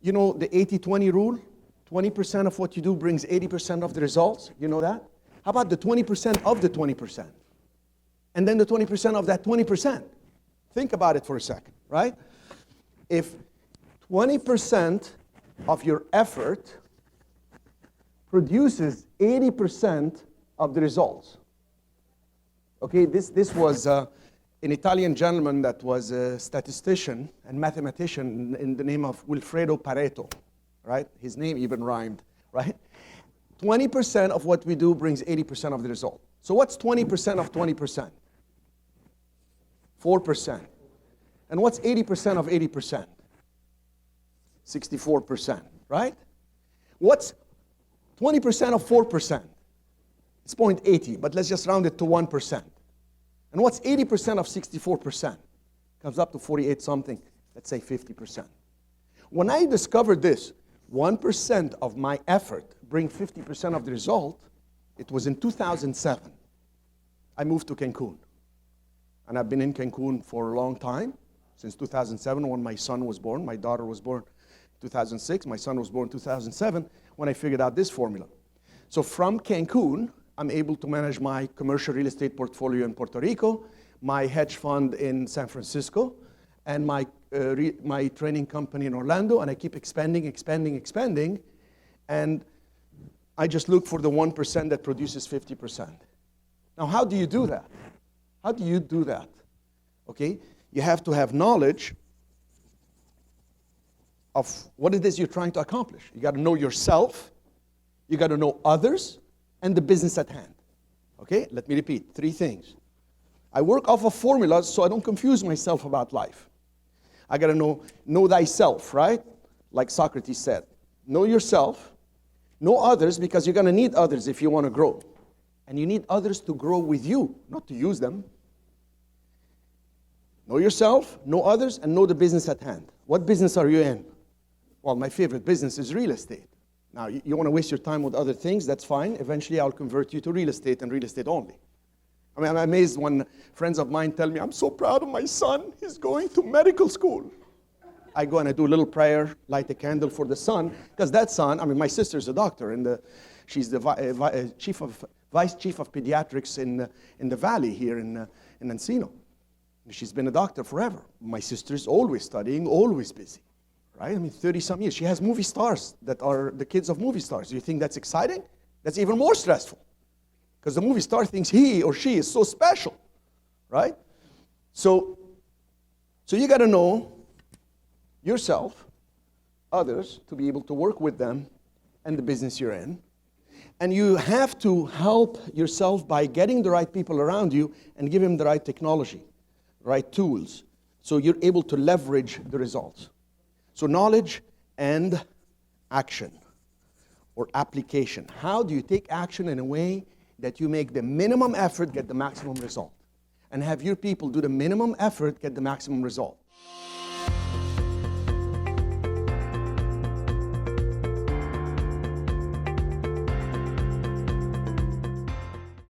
you know the 80-20 rule? 20% of what you do brings 80% of the results. You know that? How about the 20% of the 20%? And then the 20% of that 20%. Think about it for a second, right? If 20% of your effort produces 80% of the results. Okay, this was an Italian gentleman that was a statistician and mathematician in the name of Wilfredo Pareto, right? His name even rhymed, right? 20% of what we do brings 80% of the result. So what's 20% of 20%? 4%. And what's 80% of 80%? 64%, right? What's 20% of 4%? It's 0.80, but let's just round it to 1%. And what's 80% of 64%? Comes up to 48 something, let's say 50%. When I discovered this, 1% of my effort bring 50% of the result, it was in 2007. I moved to Cancun. And I've been in Cancun for a long time, since 2007 when my son was born. My daughter was born in 2006. My son was born in 2007 when I figured out this formula. So from Cancun, I'm able to manage my commercial real estate portfolio in Puerto Rico, my hedge fund in San Francisco, and my training company in Orlando, and I keep expanding. And I just look for the 1% that produces 50%. Now, how do you do that? How do you do that? Okay, you have to have knowledge of what it is you're trying to accomplish. You got to know yourself, you got to know others, and the business at hand. Okay, let me repeat 3 things. I work off of formulas so I don't confuse myself about life. I got to know thyself, right? Like Socrates said. Know yourself, know others, because you're going to need others if you want to grow. And you need others to grow with you, not to use them. Know yourself, know others, and know the business at hand. What business are you in? Well, my favorite business is real estate. Now, you want to waste your time with other things, that's fine. Eventually, I'll convert you to real estate and real estate only. I mean, I'm amazed when friends of mine tell me, I'm so proud of my son, he's going to medical school. I go and I do a little prayer, light a candle for the son, because that son, I mean, my sister's a doctor, and she's the vice chief of pediatrics in the valley here in Encino. She's been a doctor forever. My sister's always studying, always busy, right? I mean, 30-some years. She has movie stars that are the kids of movie stars. Do you think that's exciting? That's even more stressful, because the movie star thinks he or she is so special, right? So you got to know yourself, others, to be able to work with them and the business you're in. And you have to help yourself by getting the right people around you and give them the right technology, right tools, so you're able to leverage the results. So knowledge and action or application. How do you take action in a way that you make the minimum effort get the maximum result? And have your people do the minimum effort get the maximum result?